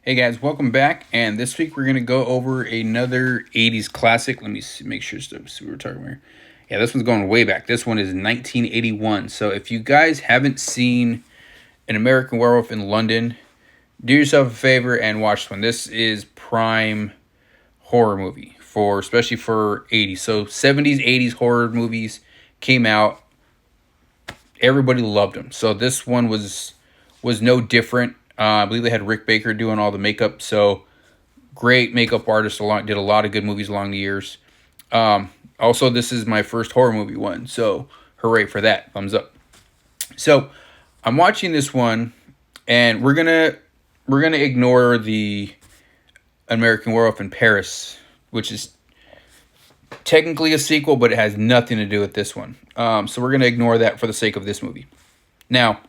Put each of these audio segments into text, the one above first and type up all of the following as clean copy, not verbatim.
Hey guys, welcome back. And this week we're gonna go over another '80s classic. Let me make sure see what we're talking about here. Yeah, this one's going way back. This one is 1981. So if you guys haven't seen An American Werewolf in London, do yourself a favor and watch this one. This is prime horror movie for especially for '80s. So '70s, '80s horror movies came out. Everybody loved them. So this one was no different. I believe they had Rick Baker doing all the makeup. So great makeup artist. Did a lot of good movies along the years. Also, this is my first horror movie one. So hooray for that. Thumbs up. So I'm watching this one, and we're gonna ignore the American Werewolf in Paris, which is technically a sequel, but it has nothing to do with this one. So we're gonna ignore that for the sake of this movie. Now,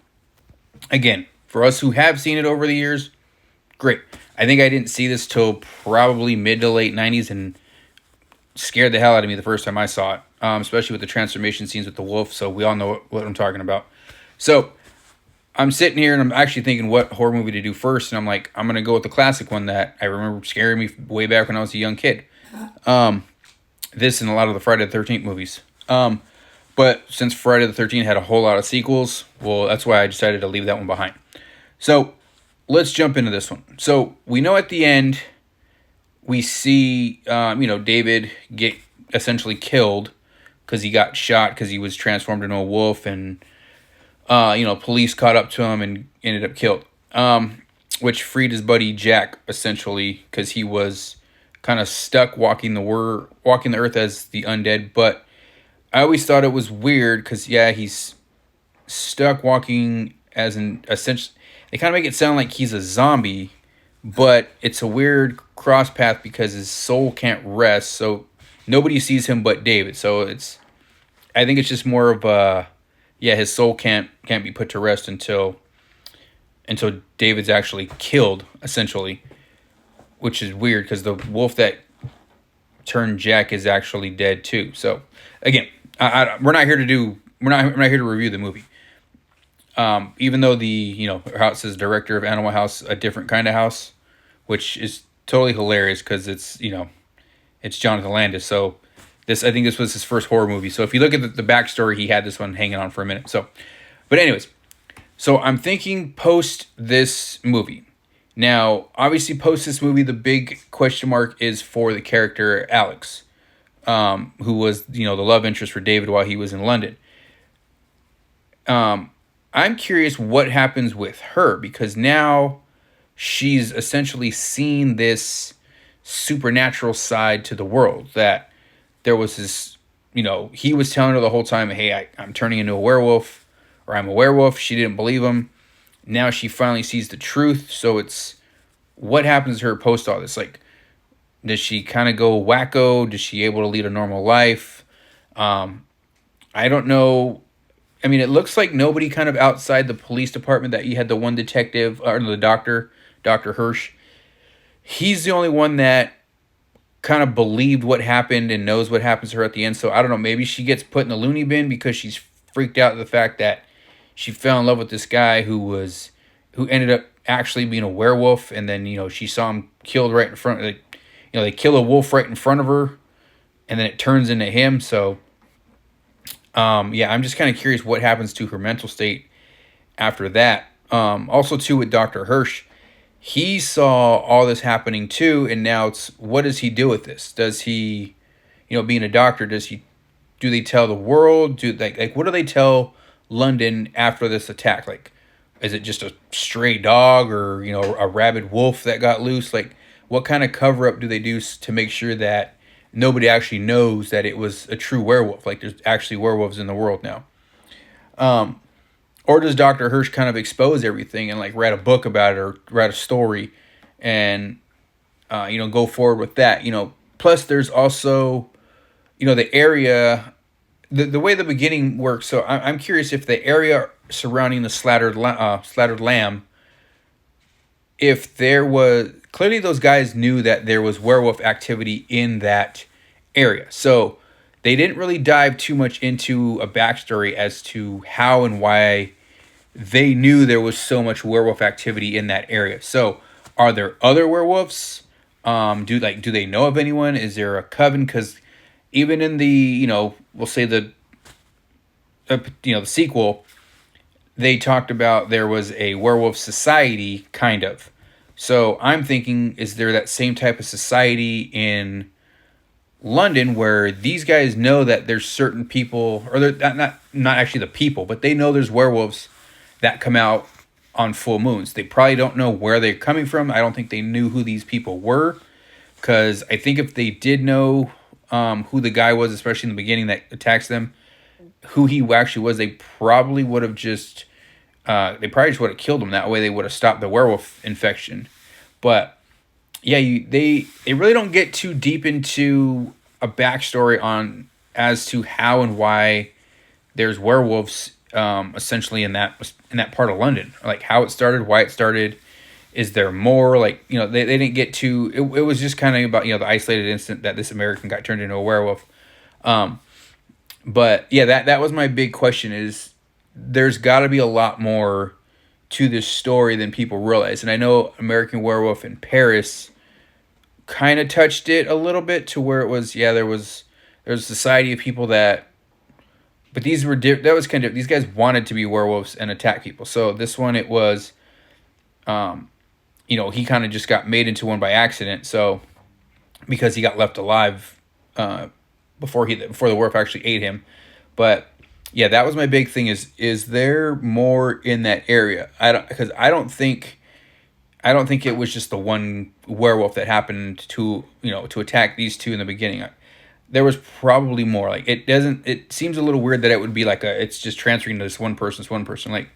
again, for us who have seen it over the years, great. I think I didn't see this till probably mid to late '90s, and scared the hell out of me the first time I saw it, especially with the transformation scenes with the wolf. So we all know what I'm talking about. So I'm sitting here and I'm actually thinking what horror movie to do first, and I'm like, I'm gonna go with the classic one that I remember scaring me way back when I was a young kid. This and a lot of the Friday the 13th movies. But since Friday the 13th had a whole lot of sequels, well, that's why I decided to leave that one behind. So let's jump into this one. So we know at the end, we see, David get essentially killed because he got shot because he was transformed into a wolf, and police caught up to him and ended up killed. Which freed his buddy Jack essentially because he was kind of stuck walking the earth as the undead. But I always thought it was weird because he's stuck walking as an essentially. They kind of make it sound like he's a zombie, but it's a weird cross path because his soul can't rest, so nobody sees him but David. So I think it's just more of his soul can't be put to rest until David's actually killed, essentially, which is weird because the wolf that turned Jack is actually dead too. So again, we're not here to review the movie. Even though how it says director of Animal House, a different kind of house, which is totally hilarious because it's John Landis. So I think this was his first horror movie. So if you look at the backstory, he had this one hanging on for a minute. So, but anyways, so I'm thinking post this movie. Now, obviously, post this movie, the big question mark is for the character Alex, who was the love interest for David while he was in London. I'm curious what happens with her because now she's essentially seen this supernatural side to the world that there was this, he was telling her the whole time, hey, I'm turning into a werewolf or I'm a werewolf. She didn't believe him. Now she finally sees the truth. So it's what happens to her post all this? Like, does she kind of go wacko? Does she able to lead a normal life? I don't know. I mean, it looks like nobody kind of outside the police department that you had the one detective, or the doctor, Dr. Hirsch. He's the only one that kind of believed what happened and knows what happens to her at the end. So I don't know, maybe she gets put in the loony bin because she's freaked out at the fact that she fell in love with this guy who ended up actually being a werewolf. And then, she saw him killed right in front of, they kill a wolf right in front of her and then it turns into him. So I'm just kind of curious what happens to her mental state after that. Also, too, with Dr. Hirsch, he saw all this happening too, and now it's what does he do with this? Does he, being a doctor, do they tell the world? What do they tell London after this attack? Like, is it just a stray dog or a rabid wolf that got loose? Like, what kind of cover up do they do to make sure that nobody actually knows that it was a true werewolf? Like, there's actually werewolves in the world now. Or does Dr. Hirsch kind of expose everything and like write a book about it or write a story and, go forward with that? Plus there's also, the area, the way the beginning works. So I'm curious if the area surrounding the slaughtered lamb, if there was, clearly those guys knew that there was werewolf activity in that area. So they didn't really dive too much into a backstory as to how and why they knew there was so much werewolf activity in that area. So are there other werewolves? Do they know of anyone? Is there a coven? Because even in the, we'll say the sequel, they talked about there was a werewolf society, kind of. So I'm thinking, is there that same type of society in London where these guys know that there's certain people, or they're not actually the people, but they know there's werewolves that come out on full moons. They probably don't know where they're coming from. I don't think they knew who these people were, because I think if they did know who the guy was, especially in the beginning that attacks them, who he actually was, they probably would have just would have killed him. That way they would have stopped the werewolf infection. But yeah, they really don't get too deep into a backstory on as to how and why there's werewolves essentially in that part of London, like how it started, why it started. Is there more? Like, they didn't get to it. It was just kind of about, the isolated incident that this American got turned into a werewolf. But yeah, that was my big question, is there's got to be a lot more to this story than people realize. And I know American Werewolf in Paris kind of touched it a little bit, to where it was, there was a society of people that, but these were that was kind of, these guys wanted to be werewolves and attack people. So this one, it was he kind of just got made into one by accident. So because he got left alive before the werewolf actually ate him. But yeah, that was my big thing, is there more in that area? I don't think it was just the one werewolf that happened to attack these two in the beginning. There was probably more. Like, it seems a little weird that it would be like it's just transferring to this one person. Like,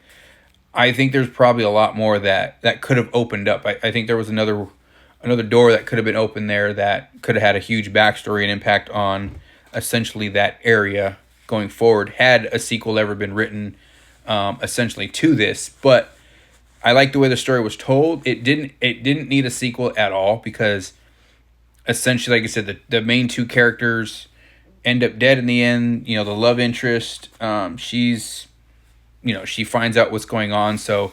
I think there's probably a lot more that could have opened up. I think there was another door that could have been opened there that could have had a huge backstory and impact on essentially that area going forward, had a sequel ever been written essentially to this. But I like the way the story was told. It didn't need a sequel at all, because essentially, like I said, the main two characters end up dead in the end. The love interest, she finds out what's going on. So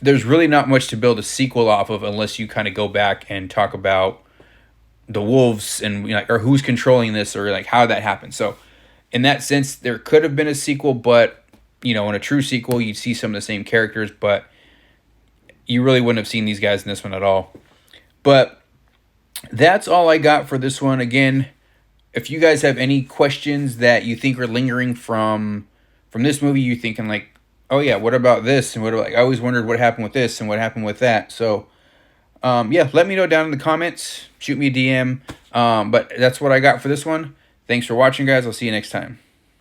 there's really not much to build a sequel off of, unless you kind of go back and talk about the wolves and or who's controlling this, or like how that happened. So in that sense, there could have been a sequel, but in a true sequel, you'd see some of the same characters, but you really wouldn't have seen these guys in this one at all. But that's all I got for this one. Again, if you guys have any questions that you think are lingering from this movie, you thinking like, oh yeah, what about this? And I always wondered what happened with this and what happened with that. So let me know down in the comments. Shoot me a DM. But that's what I got for this one. Thanks for watching, guys. I'll see you next time.